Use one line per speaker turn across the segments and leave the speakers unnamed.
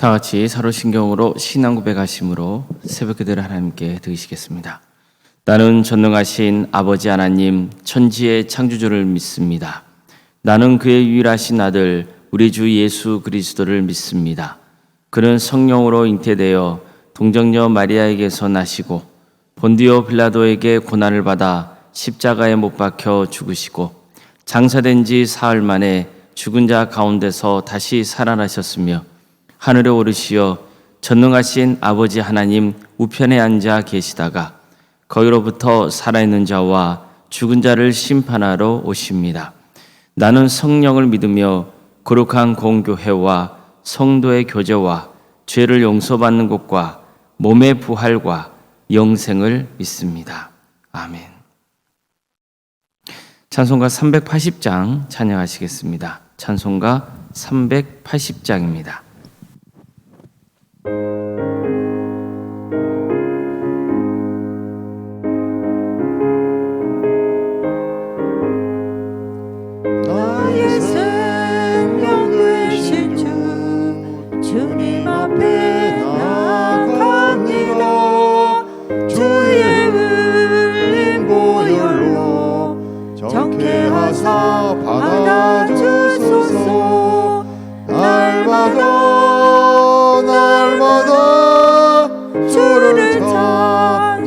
다 같이 사로신경으로 신앙 고백하심으로 새벽기도를 하나님께 드리시겠습니다. 나는 전능하신 아버지 하나님 천지의 창조주를 믿습니다. 나는 그의 유일하신 아들 우리 주 예수 그리스도를 믿습니다. 그는 성령으로 잉태되어 동정녀 마리아에게서 나시고 본디오 빌라도에게 고난을 받아 십자가에 못 박혀 죽으시고 장사된 지 사흘 만에 죽은 자 가운데서 다시 살아나셨으며 하늘에 오르시어 전능하신 아버지 하나님 우편에 앉아 계시다가 거기로부터 살아있는 자와 죽은 자를 심판하러 오십니다. 나는 성령을 믿으며 거룩한 공교회와 성도의 교제와 죄를 용서받는 것과 몸의 부활과 영생을 믿습니다. 아멘. 찬송가 380장 찬양하시겠습니다. 찬송가 380장입니다.
나의 생명 되신 주 주님 앞에 나갑니다. 주의 흘린 보혈로 정케하사 받아주소서. 날마다 주를 찬송하겠네.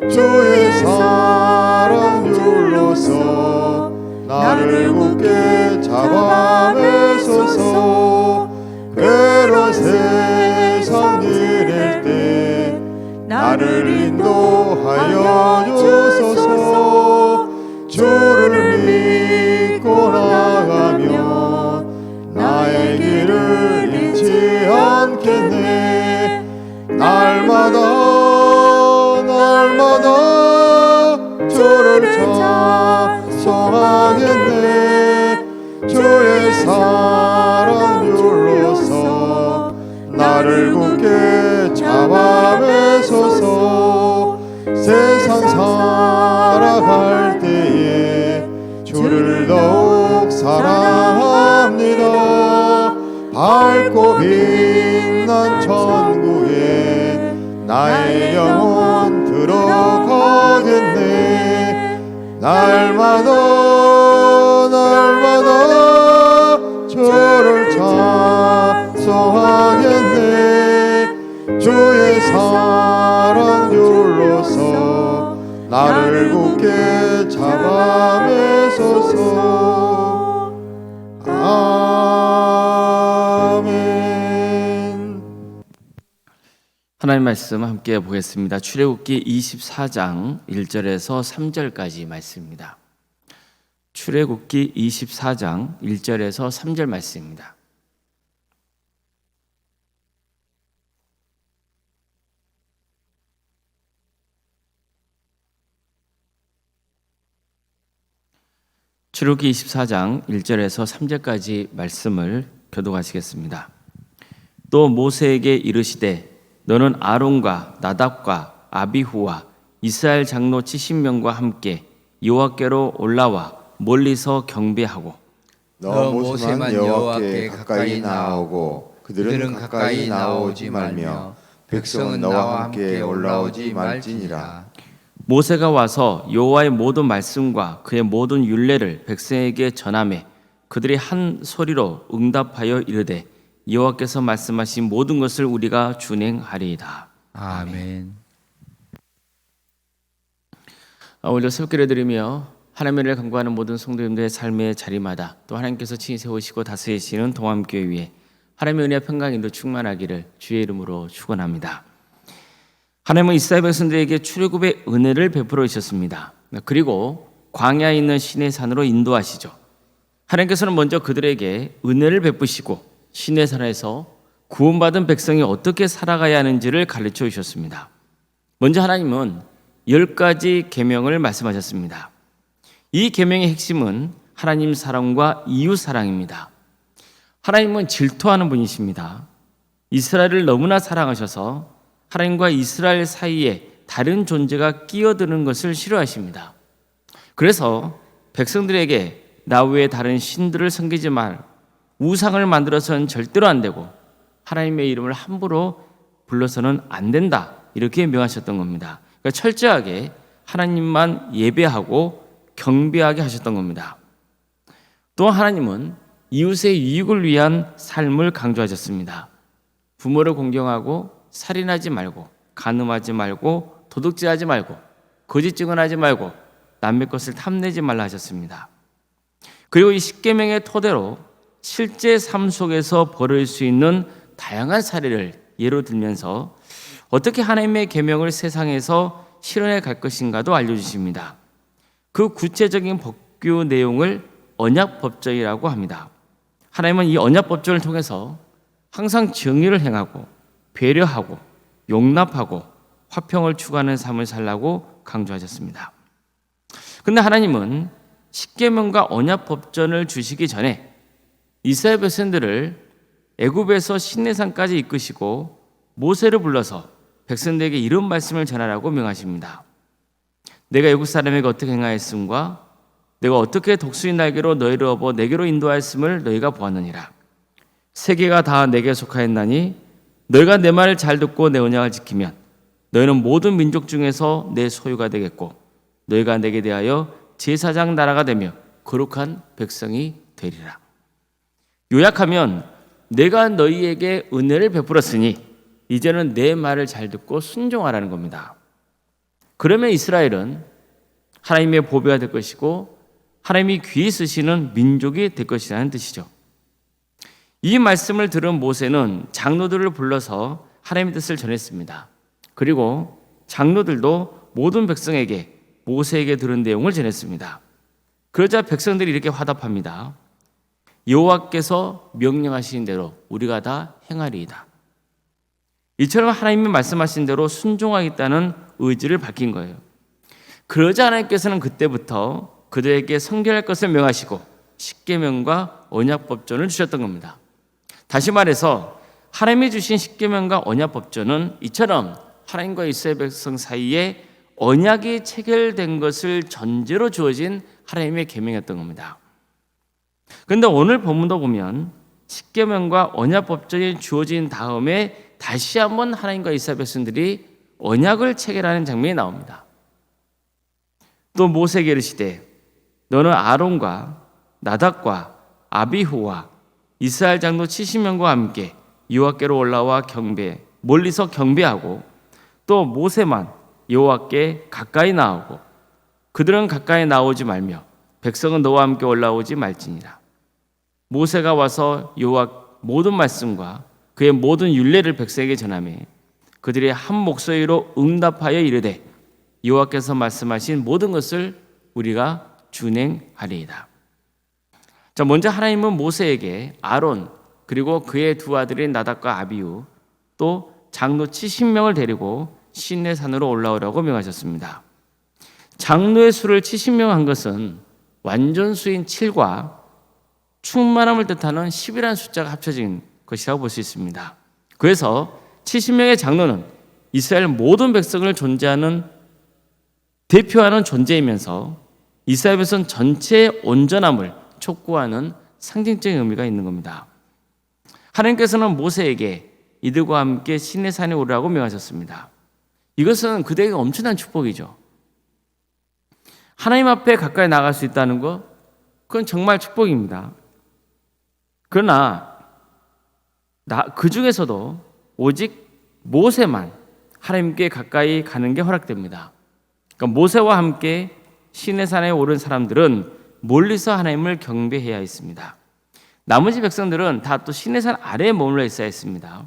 주의 사랑 줄로서 나를 굳게 잡아매소서. 괴로운 세상 지낼 때 나를 인도하여 주소서. 주를 믿고 나가면 나의 길을 잃지 않겠네. 날마다 주를 찬송하겠네. 주의 사랑 줄로서 나를 굳게 잡아매소서. 세상 살아갈 때에 주를 더욱 사랑합니다. 밝고 빛난 천국에 나의 영혼 들어가겠네. 날마다 주를 찬송하겠네. 주의 사랑 줄로서 나를 굳게 잡아매소서. 아멘.
하나님 말씀 함께 보겠습니다. 출애굽기 24장 1절에서 3절까지 말씀입니다. 출애굽기 24장 1절에서 3절 말씀입니다. 출애굽기 24장 1절에서 3절까지 말씀을 교독하시겠습니다. 또 모세에게 이르시되 너는 아론과 나답과 아비후와 이스라엘 장로 70명과 함께 여호와께로 올라와 멀리서 경배하고
너 모세만 여호와께 가까이 나아오고 그들은 가까이 나오지 말며 백성은 너와 함께 올라오지 말지니라.
모세가 와서 여호와의 모든 말씀과 그의 모든 율례를 백성에게 전하매 그들이 한 소리로 응답하여 이르되 여호와께서 말씀하신 모든 것을 우리가 준행하리이다.
아멘.
오늘도 새벽기를 드리며 하나님의 은혜를 간구하는 모든 성도님들의 삶의 자리마다 또 하나님께서 친히 세우시고 다스리시는 동암교회 위에 하나님의 은혜와 평강인도 충만하기를 주의 이름으로 축원합니다. 하나님은 이스라엘 백성들에게 출애굽의 은혜를 베풀어 주셨습니다. 그리고 광야에 있는 시내 산으로 인도하시죠. 하나님께서는 먼저 그들에게 은혜를 베푸시고 시내 산에서 구원받은 백성이 어떻게 살아가야 하는지를 가르쳐 주셨습니다. 먼저 하나님은 10가지 계명을 말씀하셨습니다. 이 계명의 핵심은 하나님 사랑과 이웃 사랑입니다. 하나님은 질투하는 분이십니다. 이스라엘을 너무나 사랑하셔서 하나님과 이스라엘 사이에 다른 존재가 끼어드는 것을 싫어하십니다. 그래서 백성들에게 나 외에 다른 신들을 섬기지 말, 우상을 만들어서는 절대로 안 되고 하나님의 이름을 함부로 불러서는 안 된다. 이렇게 명하셨던 겁니다. 그러니까 철저하게 하나님만 예배하고 경배하게 하셨던 겁니다. 또 하나님은 이웃의 유익을 위한 삶을 강조하셨습니다. 부모를 공경하고 살인하지 말고 간음하지 말고 도둑질하지 말고 거짓 증언하지 말고 남의 것을 탐내지 말라 하셨습니다. 그리고 이 십계명의 토대로 실제 삶 속에서 벌일 수 있는 다양한 사례를 예로 들면서 어떻게 하나님의 계명을 세상에서 실현해 갈 것인가도 알려주십니다. 그 구체적인 법규 내용을 언약법전이라고 합니다. 하나님은 이 언약법전을 통해서 항상 정의를 행하고 배려하고 용납하고 화평을 추구하는 삶을 살라고 강조하셨습니다. 그런데 하나님은 십계명과 언약법전을 주시기 전에 이스라엘 백성들을 애굽에서 시내산까지 이끄시고 모세를 불러서 백성들에게 이런 말씀을 전하라고 명하십니다. 내가 애굽 사람에게 어떻게 행하였음과 내가 어떻게 독수리 날개로 너희를 업어 내게로 인도하였음을 너희가 보았느니라. 세계가 다 내게 속하였나니 너희가 내 말을 잘 듣고 내 언약을 지키면 너희는 모든 민족 중에서 내 소유가 되겠고 너희가 내게 대하여 제사장 나라가 되며 거룩한 백성이 되리라. 요약하면 내가 너희에게 은혜를 베풀었으니 이제는 내 말을 잘 듣고 순종하라는 겁니다. 그러면 이스라엘은 하나님의 보배가 될 것이고 하나님이 귀히 쓰시는 민족이 될 것이라는 뜻이죠. 이 말씀을 들은 모세는 장로들을 불러서 하나님의 뜻을 전했습니다. 그리고 장로들도 모든 백성에게 모세에게 들은 내용을 전했습니다. 그러자 백성들이 이렇게 화답합니다. 여호와께서 명령하신 대로 우리가 다 행하리이다. 이처럼 하나님이 말씀하신 대로 순종하겠다는 의지를 밝힌 거예요. 그러자 하나님께서는 그때부터 그들에게 성결할 것을 명하시고 십계명과 언약법전을 주셨던 겁니다. 다시 말해서 하나님이 주신 십계명과 언약법전은 이처럼 하나님과 이스라엘 백성 사이에 언약이 체결된 것을 전제로 주어진 하나님의 계명이었던 겁니다. 그런데 오늘 본문도 보면 십계명과 언약법전이 주어진 다음에 다시 한번 하나님과 이스라엘 백성들이 언약을 체결하는 장면이 나옵니다. 또 모세에게 이르시되 너는 아론과 나답과 아비후와 이스라엘 장로 70명과 함께 여호와께로 올라와 멀리서 경배하고 또 모세만 여호와께 가까이 나오고 그들은 가까이 나오지 말며 백성은 너와 함께 올라오지 말지니라. 모세가 와서 여호와 모든 말씀과 그의 모든 율례를 백성에게 전하며 그들이 한 목소리로 응답하여 이르되 여호와께서 말씀하신 모든 것을 우리가 준행하리이다. 자, 먼저 하나님은 모세에게 아론 그리고 그의 두 아들인 나답과 아비후 또 장로 70명을 데리고 시내산으로 올라오라고 명하셨습니다. 장로의 수를 70명 한 것은 완전수인 7과 충만함을 뜻하는 10이라는 숫자가 합쳐진 것이라고 볼 수 있습니다. 그래서 70명의 장로는 이스라엘 모든 백성을 대표하는 존재이면서 이스라엘 백성 전체의 온전함을 촉구하는 상징적인 의미가 있는 겁니다. 하나님께서는 모세에게 이들과 함께 시내산에 오르라고 명하셨습니다. 이것은 그들에게 엄청난 축복이죠. 하나님 앞에 가까이 나갈 수 있다는 것, 그건 정말 축복입니다. 그러나 그 중에서도 오직 모세만 하나님께 가까이 가는 게 허락됩니다. 그러니까 모세와 함께 시내산에 오른 사람들은 멀리서 하나님을 경배해야 했습니다. 나머지 백성들은 다 또 시내산 아래에 머물러 있어야 했습니다.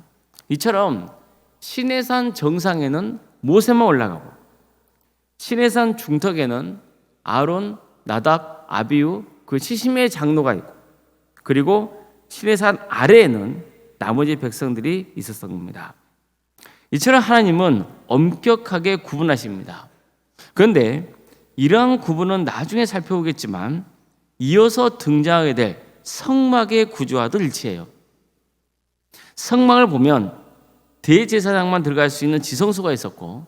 이처럼 시내산 정상에는 모세만 올라가고 시내산 중턱에는 아론, 나답, 아비후 그 70명의 장로가 있고 그리고 시내산 아래에는 나머지 백성들이 있었던 겁니다. 이처럼 하나님은 엄격하게 구분하십니다. 그런데 이러한 구분은 나중에 살펴보겠지만 이어서 등장하게 될 성막의 구조와도 일치해요. 성막을 보면 대제사장만 들어갈 수 있는 지성소가 있었고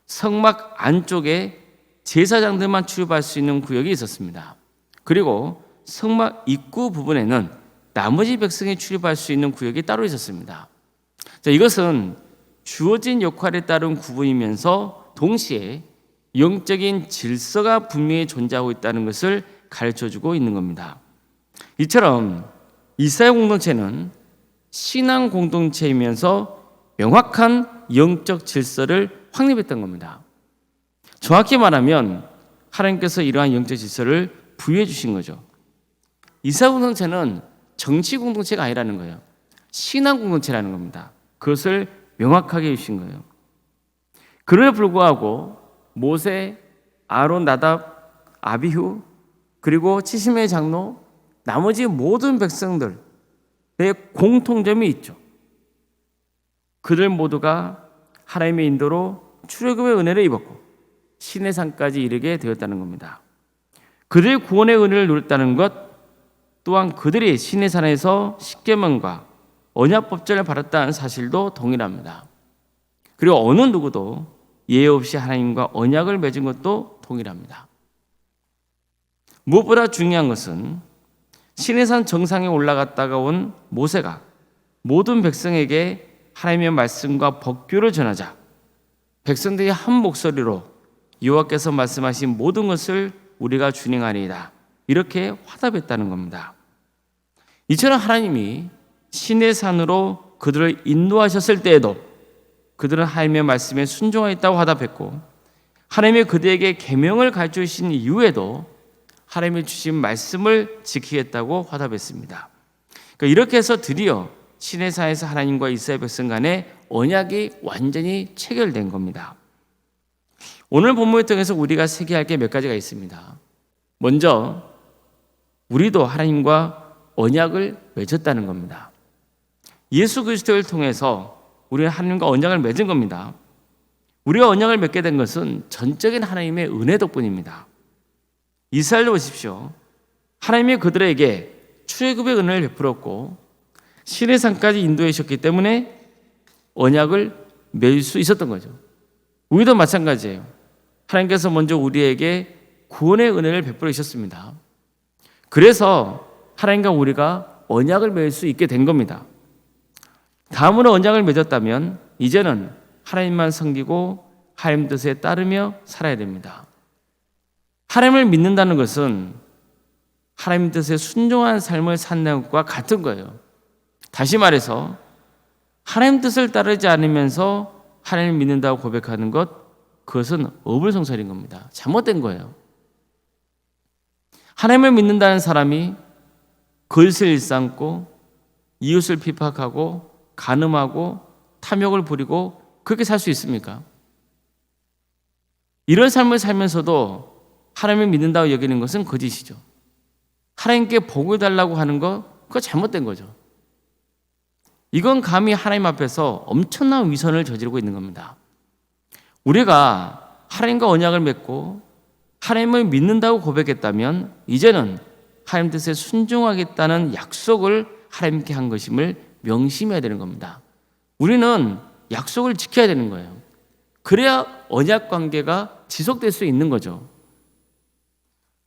성막 안쪽에 제사장들만 출입할 수 있는 구역이 있었습니다. 그리고 성막 입구 부분에는 나머지 백성이 출입할 수 있는 구역이 따로 있었습니다. 자, 이것은 주어진 역할에 따른 구분이면서 동시에 영적인 질서가 분명히 존재하고 있다는 것을 가르쳐주고 있는 겁니다. 이처럼 이스라엘 공동체는 신앙 공동체이면서 명확한 영적 질서를 확립했던 겁니다. 정확히 말하면 하나님께서 이러한 영적 질서를 부여해 주신 거죠. 이스라엘 공동체는 정치 공동체가 아니라는 거예요. 신앙 공동체라는 겁니다. 그것을 명확하게 해주신 거예요. 그럼에도 불구하고 모세, 아론, 나답, 아비후, 그리고 70명의 장로, 나머지 모든 백성들의 공통점이 있죠. 그들 모두가 하나님의 인도로 출애굽의 은혜를 입었고 시내산까지 이르게 되었다는 겁니다. 그들의 구원의 은혜를 누렸다는 것 또한 그들이 시내산에서 십계명과 언약법전을 받았다는 사실도 동일합니다. 그리고 어느 누구도 예외 없이 하나님과 언약을 맺은 것도 동일합니다. 무엇보다 중요한 것은 시내산 정상에 올라갔다가 온 모세가 모든 백성에게 하나님의 말씀과 법규를 전하자 백성들이 한 목소리로 여호와께서 말씀하신 모든 것을 우리가 준행하리이다 이렇게 화답했다는 겁니다. 이처럼 하나님이 시내산으로 그들을 인도하셨을 때에도 그들은 하나님의 말씀에 순종하였다고 화답했고 하나님이 그들에게 계명을 가르쳐 주신 이후에도 하나님이 주신 말씀을 지키겠다고 화답했습니다. 그러니까 이렇게 해서 드디어 시내산에서 하나님과 이스라엘 백성 간의 언약이 완전히 체결된 겁니다. 오늘 본문을 통해서 우리가 새겨야 할 게 몇 가지가 있습니다. 먼저 우리도 하나님과 언약을 맺었다는 겁니다. 예수 그리스도를 통해서 우리는 하나님과 언약을 맺은 겁니다. 우리가 언약을 맺게 된 것은 전적인 하나님의 은혜 덕분입니다. 이스라엘로 보십시오. 하나님이 그들에게 출애굽의 은혜를 베풀었고 시내산까지 인도해 주셨기 때문에 언약을 맺을 수 있었던 거죠. 우리도 마찬가지예요. 하나님께서 먼저 우리에게 구원의 은혜를 베풀어 주셨습니다. 그래서 하나님과 우리가 언약을 맺을 수 있게 된 겁니다. 다음으로 언약을 맺었다면 이제는 하나님만 섬기고 하나님 뜻에 따르며 살아야 됩니다. 하나님을 믿는다는 것은 하나님 뜻에 순종한 삶을 사는 것과 같은 거예요. 다시 말해서 하나님 뜻을 따르지 않으면서 하나님을 믿는다고 고백하는 것 그것은 어불성설인 겁니다. 잘못된 거예요. 하나님을 믿는다는 사람이 거짓을 일삼고 이웃을 핍박하고 간음하고 탐욕을 부리고 그렇게 살 수 있습니까? 이런 삶을 살면서도 하나님을 믿는다고 여기는 것은 거짓이죠. 하나님께 복을 달라고 하는 거 그거 잘못된 거죠. 이건 감히 하나님 앞에서 엄청난 위선을 저지르고 있는 겁니다. 우리가 하나님과 언약을 맺고 하나님을 믿는다고 고백했다면 이제는 하나님 뜻에 순종하겠다는 약속을 하나님께 한 것임을 명심해야 되는 겁니다. 우리는 약속을 지켜야 되는 거예요. 그래야 언약 관계가 지속될 수 있는 거죠.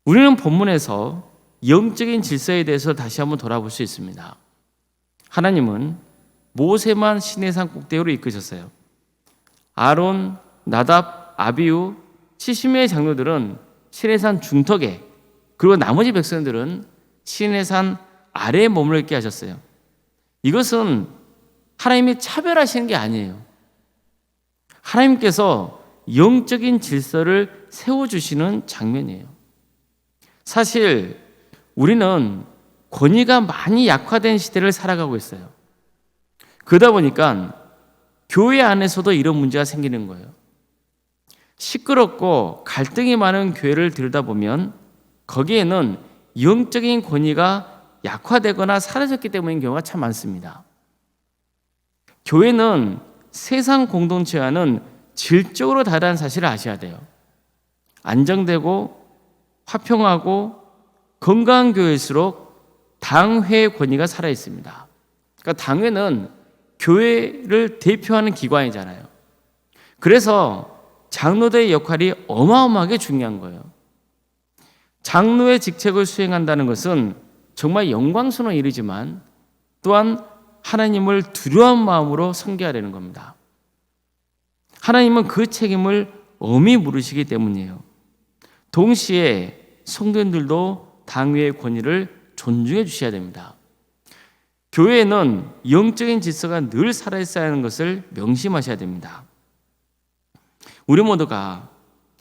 우리는 본문에서 영적인 질서에 대해서 다시 한번 돌아볼 수 있습니다. 하나님은 모세만 시내산 꼭대기로 이끄셨어요. 아론, 나답, 아비후, 70명의 장로들은 시내산 중턱에 그리고 나머지 백성들은 시내산 아래에 머물게 하셨어요. 이것은 하나님이 차별하시는 게 아니에요. 하나님께서 영적인 질서를 세워주시는 장면이에요. 사실 우리는 권위가 많이 약화된 시대를 살아가고 있어요. 그러다 보니까 교회 안에서도 이런 문제가 생기는 거예요. 시끄럽고 갈등이 많은 교회를 들여다보면 거기에는 영적인 권위가 약화되거나 사라졌기 때문인 경우가 참 많습니다. 교회는 세상 공동체와는 질적으로 다르다는 사실을 아셔야 돼요. 안정되고 화평하고 건강한 교회일수록 당회의 권위가 살아있습니다. 그러니까 당회는 교회를 대표하는 기관이잖아요. 그래서 장로들의 역할이 어마어마하게 중요한 거예요. 장로의 직책을 수행한다는 것은 정말 영광스러운 일이지만 또한 하나님을 두려운 마음으로 섬겨야 되는 겁니다. 하나님은 그 책임을 엄히 물으시기 때문이에요. 동시에 성도님들도 당위의 권위를 존중해 주셔야 됩니다. 교회에는 영적인 질서가 늘 살아있어야 하는 것을 명심하셔야 됩니다. 우리 모두가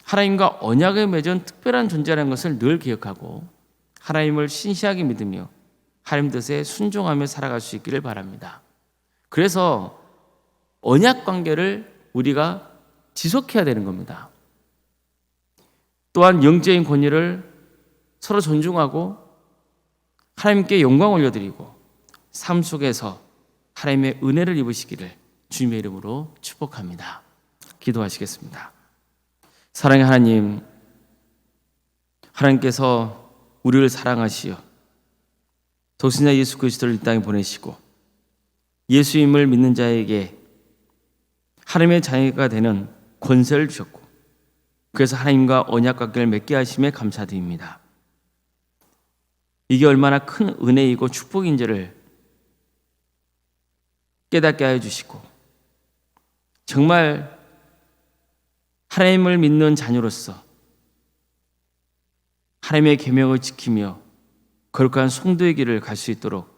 하나님과 언약을 맺은 특별한 존재라는 것을 늘 기억하고 하나님을 신실하게 믿으며 하나님 뜻에 순종하며 살아갈 수 있기를 바랍니다. 그래서 언약 관계를 우리가 지속해야 되는 겁니다. 또한 영적인 권위를 서로 존중하고 하나님께 영광 올려드리고 삶 속에서 하나님의 은혜를 입으시기를 주님의 이름으로 축복합니다. 기도하시겠습니다. 사랑의 하나님, 하나님께서 우리를 사랑하시어 독생자 예수 그리스도를 이 땅에 보내시고 예수님을 믿는 자에게 하나님의 자녀가 되는 권세를 주셨고 그래서 하나님과 언약 관계를 맺게 하심에 감사드립니다. 이게 얼마나 큰 은혜이고 축복인지를 깨닫게 하여 주시고 정말 하나님을 믿는 자녀로서 하나님의 계명을 지키며 거룩한 성도의 길을 갈 수 있도록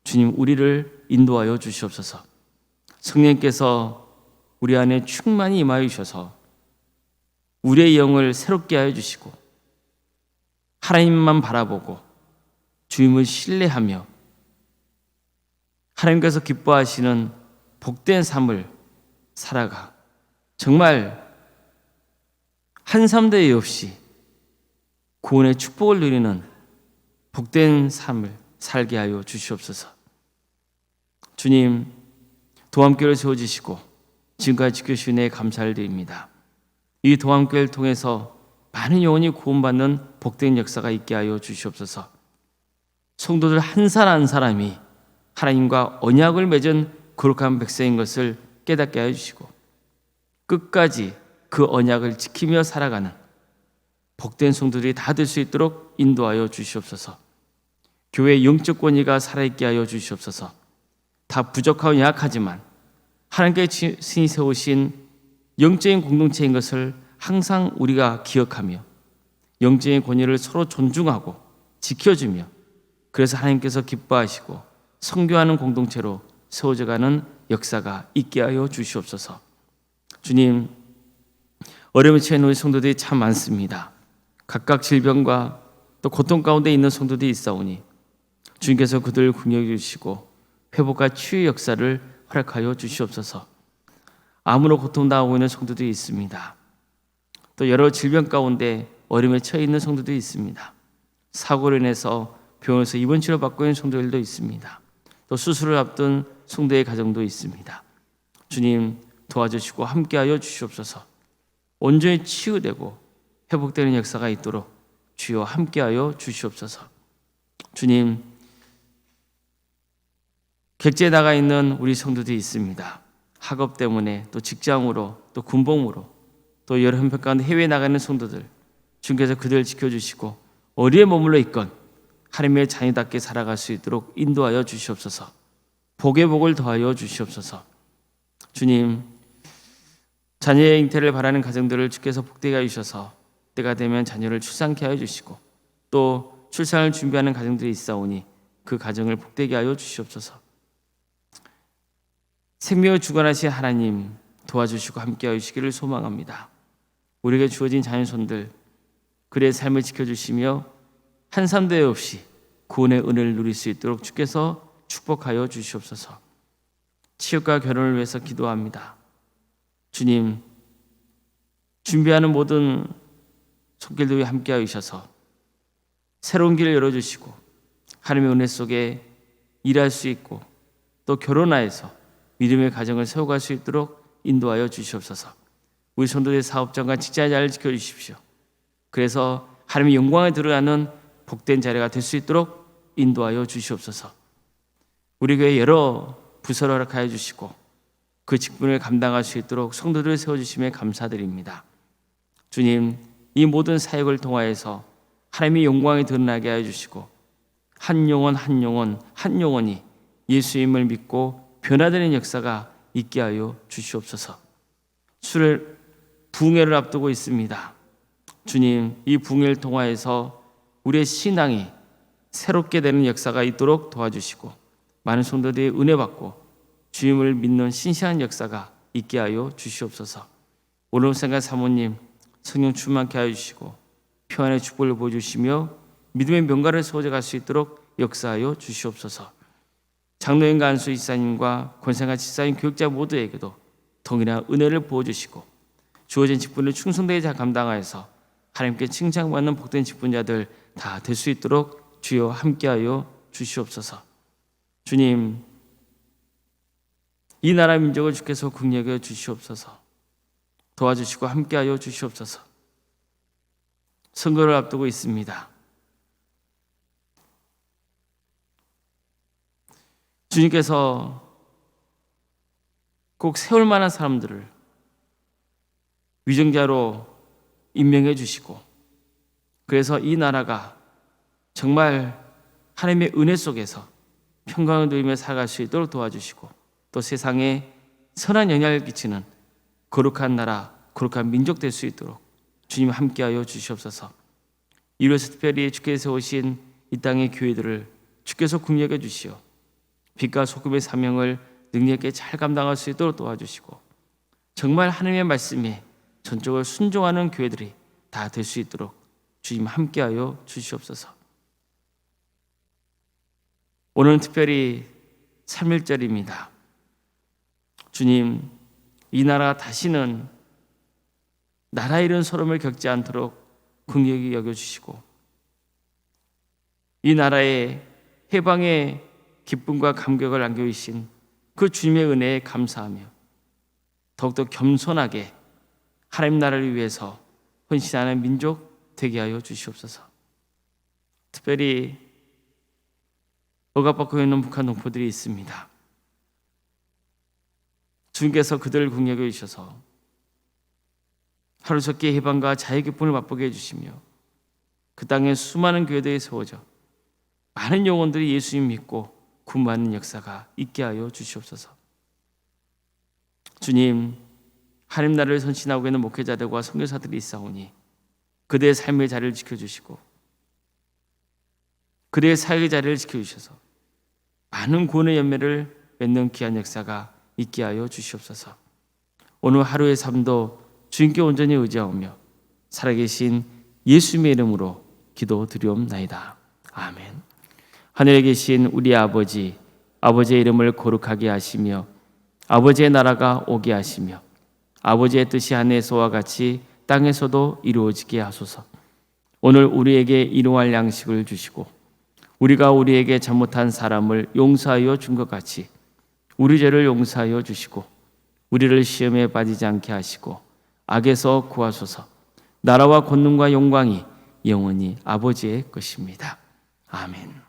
주님 우리를 인도하여 주시옵소서. 성령께서 우리 안에 충만히 임하여 주셔서 우리의 영을 새롭게 하여 주시고 하나님만 바라보고 주님을 신뢰하며 하나님께서 기뻐하시는 복된 삶을 살아가 정말 한삼대의 없이 구원의 축복을 누리는 복된 삶을 살게 하여 주시옵소서. 주님, 도함교회를 세워주시고 지금까지 지켜주신 은혜에 감사를 드립니다. 이 도함교회를 통해서 많은 영혼이 구원받는 복된 역사가 있게 하여 주시옵소서. 성도들 한 사람 한 사람이 하나님과 언약을 맺은 거룩한 백성인 것을 깨닫게 하여 주시고 끝까지 그 언약을 지키며 살아가는 복된 성도들이 다 될 수 있도록 인도하여 주시옵소서. 교회의 영적 권위가 살아있게 하여 주시옵소서. 다 부족하고 약하지만 하나님께 신이 세우신 영적인 공동체인 것을 항상 우리가 기억하며 영적인 권위를 서로 존중하고 지켜주며 그래서 하나님께서 기뻐하시고 선교하는 공동체로 세워져가는 역사가 있게 하여 주시옵소서. 주님, 어려움에 처해 있는 우리 성도들이 참 많습니다. 각각 질병과 또 고통 가운데 있는 성도들이 있사오니 주님께서 그들을 긍휼히 주시고 회복과 치유의 역사를 허락하여 주시옵소서. 암으로 고통당하고 있는 성도들이 있습니다. 또 여러 질병 가운데 어려움에 처해 있는 성도들이 있습니다. 사고로 인해서 병원에서 입원 치료받고 있는 성도들도 있습니다. 또 수술을 앞둔 성도의 가정도 있습니다. 주님 도와주시고 함께하여 주시옵소서. 온전히 치유되고 회복되는 역사가 있도록 주여 함께하여 주시옵소서. 주님, 객지에 나가 있는 우리 성도들이 있습니다. 학업 때문에 또 직장으로 또 군복무로 또 여러 형편 가운데 해외에 나가 있는 성도들 주님께서 그들을 지켜주시고 어디에 머물러 있건 하나님의 자녀답게 살아갈 수 있도록 인도하여 주시옵소서. 복의 복을 더하여 주시옵소서. 주님, 자녀의 잉태를 바라는 가정들을 주께서 복되게 해주셔서 때가 되면 자녀를 출산케 하여 주시고 또 출산을 준비하는 가정들이 있사오니 그 가정을 복되게 하여 주시옵소서. 생명을 주관하신 하나님 도와주시고 함께하여 주시기를 소망합니다. 우리에게 주어진 자녀손들 그의 삶을 지켜주시며 한삼대 없이 구원의 은혜를 누릴 수 있도록 주께서 축복하여 주시옵소서. 치유과 결혼을 위해서 기도합니다. 주님, 준비하는 모든 손길들이 함께하여 주셔서 새로운 길을 열어주시고 하나님의 은혜 속에 일할 수 있고 또 결혼하여서 믿음의 가정을 세워갈 수 있도록 인도하여 주시옵소서. 우리 성도들의 사업장과 직장의 자리를 지켜주십시오. 그래서 하나님의 영광에 들어가는 복된 자리가 될 수 있도록 인도하여 주시옵소서. 우리 교회 여러 부서를 허락하여 주시고 그 직분을 감당할 수 있도록 성도들을 세워주심에 감사드립니다. 주님, 이 모든 사역을 통하여서 하나님의 영광이 드러나게 하여 주시고 한 영혼이 예수님을 믿고 변화되는 역사가 있게 하여 주시옵소서. 부흥회를 앞두고 있습니다. 주님, 이 부흥회를 통하여서 우리의 신앙이 새롭게 되는 역사가 있도록 도와주시고 많은 성도들이 은혜 받고 주님을 믿는 신실한 역사가 있게 하여 주시옵소서. 오늘 생각 사모님 성령 충만케 하여 주시고 평안의 축복을 보여주시며 믿음의 명가를 소재할 수 있도록 역사하여 주시옵소서. 장로님과 안수 이사님과 권생과 집사님 교육자 모두에게도 동일한 은혜를 부어주시고 주어진 직분을 충성되게 잘 감당하여서 하나님께 칭찬받는 복된 직분자들 다 될 수 있도록 주여 함께하여 주시옵소서. 주님, 이 나라 민족을 주께서 긍휼히 여겨 주시옵소서. 도와주시고 함께하여 주시옵소서. 선거를 앞두고 있습니다. 주님께서 꼭 세울 만한 사람들을 위정자로 임명해 주시고 그래서 이 나라가 정말 하나님의 은혜 속에서 평강을 누리며 살아갈 수 있도록 도와주시고 또 세상에 선한 영향을 끼치는 거룩한 나라, 거룩한 민족 될 수 있도록 주님 함께하여 주시옵소서. 이로써 특별히 주께서 오신 이 땅의 교회들을 주께서 긍휼히 여겨 주시오 빛과 소금의 사명을 능력 있게 잘 감당할 수 있도록 도와주시고 정말 하나님의 말씀에 전적으로 순종하는 교회들이 다 될 수 있도록 주님 함께하여 주시옵소서. 오늘은 특별히 3.1절입니다. 주님, 이 나라가 다시는 나라 잃은 소름을 겪지 않도록 긍휼히 여겨주시고 이 나라의 해방의 기쁨과 감격을 안겨주신 그 주님의 은혜에 감사하며 더욱더 겸손하게 하나님 나라를 위해서 헌신하는 민족 되게 하여 주시옵소서. 특별히 억압받고 있는 북한 동포들이 있습니다. 주님께서 그들을 긍휼히 여기셔서 하루속히 해방과 자유의 기쁨을 맛보게 해주시며 그 땅에 수많은 교회들이 세워져 많은 영혼들이 예수님 믿고 구원받는 역사가 있게 하여 주시옵소서. 주님, 하나님 나라를 선신하고 있는 목회자들과 선교사들이 있사오니 그들의 삶의 자리를 지켜주시고 그들의 사역의 자리를 지켜주셔서 많은 구원의 열매를 맺는 귀한 역사가 있게 하여 주시옵소서. 오늘 하루의 삶도 주님께 온전히 의지하오며 살아계신 예수님의 이름으로 기도드리옵나이다. 아멘. 하늘에 계신 우리 아버지, 아버지의 이름을 거룩하게 하시며 아버지의 나라가 오게 하시며 아버지의 뜻이 하늘에서와 같이 땅에서도 이루어지게 하소서. 오늘 우리에게 일용할 양식을 주시고 우리가 우리에게 잘못한 사람을 용서하여 준 것 같이 우리 죄를 용서하여 주시고 우리를 시험에 빠지지 않게 하시고 악에서 구하소서. 나라와 권능과 영광이 영원히 아버지의 것입니다. 아멘.